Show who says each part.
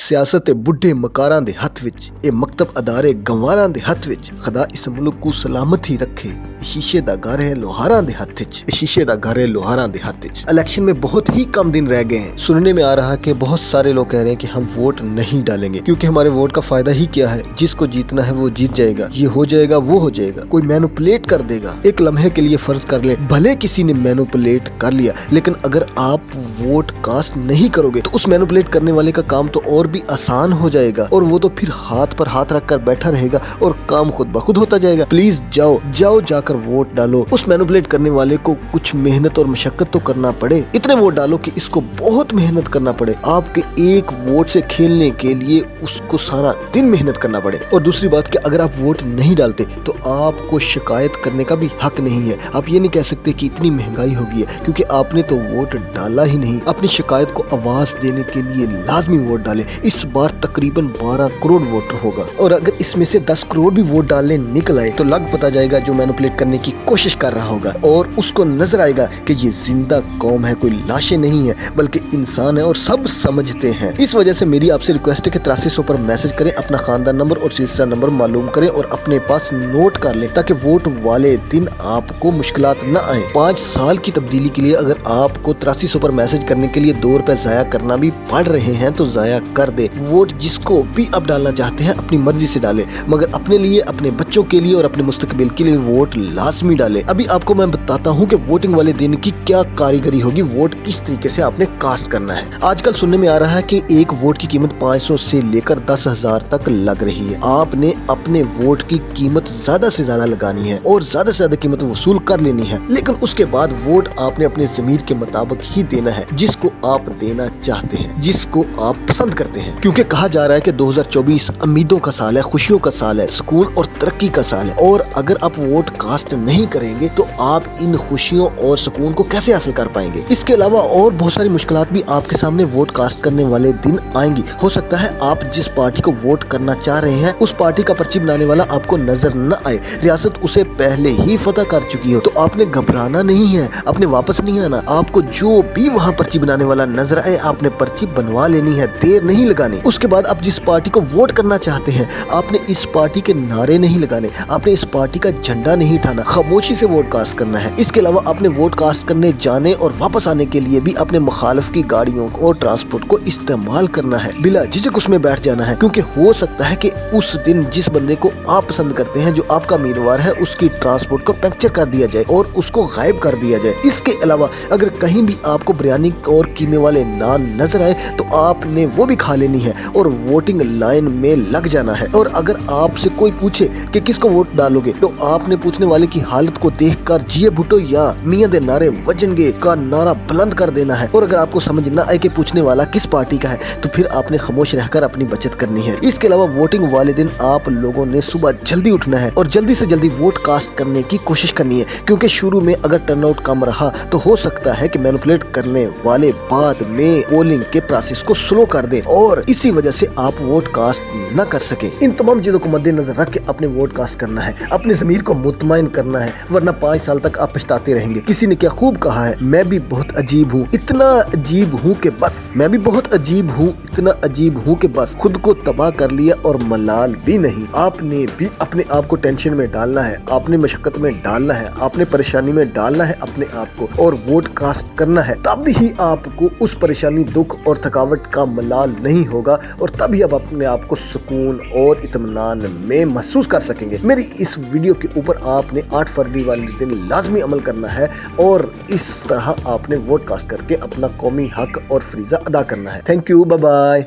Speaker 1: ਸਿਆਸਤ ਬੁੱਢੇ ਮਕਾਰਾਂ ਦੇ ਹੱਥ ਵਿੱਚ, ਇਹ ਮਕਤਬ ਅਦਾਰੇ ਗੰਵਾਰਾਂ ਦੇ ਹੱਥ ਵਿੱਚ। ਖੁਦਾ ਇਸ ਮੁਲਕ ਨੂੰ ਸਲਾਮਤ ਹੀ रखे। शीशे का घर है लोहारा दे हाथ विच, शीशे का घर है लोहारा दे हाथ विच। इलेक्शन में बहुत ही कम दिन रह गए हैं। सुनने में आ रहा है कि बहुत सारे लोग कह रहे हैं कि हम वोट नहीं डालेंगे क्योंकि हमारे वोट का फायदा ही क्या है, जिसको जीतना है वो जीत जाएगा, ये हो जाएगा वो हो जाएगा, कोई मैनिपुलेट कर देगा। एक लम्हे के लिए फर्ज कर ले भले किसी ने मैनिपुलेट कर लिया, लेकिन अगर आप वोट कास्ट नहीं करोगे तो उस मैनिपुलेट करने वाले का काम तो और भी आसान हो जाएगा और वो तो फिर हाथ पर हाथ रख कर बैठा रहेगा और काम खुद ब खुद होता जाएगा। प्लीज जाओ जाओ जाकर वोट डालो। उस मैनिपुलेट करने वाले को कुछ मेहनत और मशक्कत तो करना पड़े, इतने वोट डालो कि इसको बहुत मेहनत करना पड़े। आपके एक वोट से खेलने के लिए उसको सारा दिन मेहनत करना पड़े। और दूसरी बात कि अगर आप वोट नहीं डालते तो आपको शिकायत करने का भी हक नहीं है। आप ये नहीं कह सकते कि इतनी महंगाई हो गई है क्योंकि आपने तो वोट डाला ही नहीं। अपनी शिकायत को आवाज देने के लिए लाजमी वोट डाले। इस बार तकरीबन 12 करोड़ वोटर होगा और अगर इसमें से 10 करोड़ भी वोट डालने निकल आए तो लग पता जाएगा जो मैनिपुलेट करने की कोशिश कर रहा होगा और उसको नजर आएगा कि ये जिंदा कौम है, कोई लाशें नहीं है बल्कि इंसान है और सब समझते हैं। इस वजह से मेरी आपसे रिक्वेस्ट है कि 8300 पर मैसेज करें, अपना खानदान नंबर और सिलसिला नंबर मालूम करें और अपने पास नोट कर लें ताकि वोट वाले दिन आपको मुश्किलात न आए। 5 साल की तब्दीली के लिए अगर आपको 8300 पर मैसेज करने के लिए 2 रुपए जाया करना भी पड़ रहे हैं तो जाया कर दे। वोट जिसको भी आप डालना चाहते हैं अपनी मर्जी से डाले, मगर अपने लिए, अपने बच्चों के लिए और अपने मुस्तकबिल के लिए वोट लाजमी डाले। अभी आपको मैं बताता हूँ कि वोटिंग वाले दिन की क्या कारीगरी होगी, वोट किस तरीके से आपने कास्ट करना है। आजकल सुनने में आ रहा है कि एक वोट की कीमत 500 से लेकर 10,000 तक लग रही है। आपने अपने वोट की कीमत ज्यादा से ज्यादा लगानी है और ज्यादा से ज्यादा कीमत वसूल कर लेनी है, लेकिन उसके बाद वोट आपने अपने ज़मीर के मुताबिक ही देना है, जिसको आप देना चाहते हैं, जिसको आप पसंद करते हैं। क्योंकि कहा जा रहा है कि 2024 उम्मीदों का साल है, खुशियों का साल है, सुकून और तरक्की का साल है और अगर आप वोट कास्ट नहीं करेंगे तो आप इन खुशियों और सुकून को कैसे हासिल कर पाएंगे। इसके अलावा और बहुत सारी मुश्किलात भी आपके सामने वोट कास्ट करने वाले दिन आएंगी। हो सकता है आप जिस पार्टी को वोट करना चाह रहे हैं उस पार्टी का पर्ची बनाने वाला आपको नजर न आए, रियासत उसे पहले ही फतह कर चुकी हो, तो आपने घबराना नहीं है, आपने वापस नहीं आना। आपको जो भी वहाँ पर्ची बनाने वाला नजर आए आपने पर्ची बनवा लेनी है, देर नहीं लगानी। उसके बाद आप जिस पार्टी को वोट करना चाहते हैं आपने इस पार्टी के नारे नहीं लगाने, आपने इस पार्टी का झंडा नहीं उठाना, खामोशी से वोट कास्ट करना है। इसके अलावा आपने वोट कास्ट करने जाने और वापस आने के लिए भी अपने मुखालिफ की गाड़ियों और ट्रांसपोर्ट को इस्तेमाल करना है, बिला झिझक उसमें बैठ जाना है, क्योंकि हो सकता है कि उस दिन जिस बंदे को आप पसंद करते हैं, जो आपका उम्मीदवार है, उसकी ट्रांसपोर्ट को पंक्चर कर दिया जाए और उसको गायब कर दिया जाए। इसके अलावा अगर कहीं भी आपको बिरयानी और कीमे वाले नान नजर आए तो आपने वो भी खा लेनी है और वोटिंग लाइन में लग जाना है। और अगर आपसे कोई पूछे कि किसको वोट डालोगे तो आपने पूछने वाले की हालत को देखकर जिए भुट्टो या मियां दे नारे वजनगे का नारा बुलंद कर देना है। और अगर आपको समझ ना आए कि पूछने वाला किस पार्टी का है तो फिर आपने खामोश रहकर अपनी बचत करनी है। इसके अलावा वोटिंग वाले दिन आप लोगों ने सुबह जल्दी उठना है और जल्दी से जल्दी वोट कास्ट करने की कोशिश करनी है, क्योंकि शुरू में अगर टर्नआउट कम रहा तो हो सकता है कि मैनिपुलेट करने वाले बाद में पोलिंग के प्रोसेस को स्लो कर दे और इसी वजह से आप वोट कास्ट न कर सके। इन तमाम चीजों को मद्देनजर रख के अपने वोट कास्ट करना है, अपने ज़मीर को मुतमईन करना है, वरना 5 साल तक आप पछताते रहेंगे। किसी ने क्या खूब कहा है, मैं भी बहुत अजीब हूँ, इतना अजीब हूँ कि बस, मैं भी बहुत अजीब हूँ, इतना अजीब हूँ कि बस, खुद को तबाह कर लिया और मलाल भी नहीं। आपने भी अपने आप को टेंशन में डालना है, आपने मशक्कत में डालना है, आपने परेशानी में डालना है अपने आप को और वोट कास्ट करना है, तब ही आपको उस परेशानी, दुख और थकावट का मलाल नहीं होगा और तभी आप अपने आप को सुकून और इत्मीनान में महसूस कर सकेंगे। मेरी इस वीडियो के ऊपर आपने 8 फरवरी वाले दिन लाजमी अमल करना है और इस तरह आपने वोट कास्ट करके अपना कौमी हक और फरीज़ा अदा करना है। Thank you, bye bye.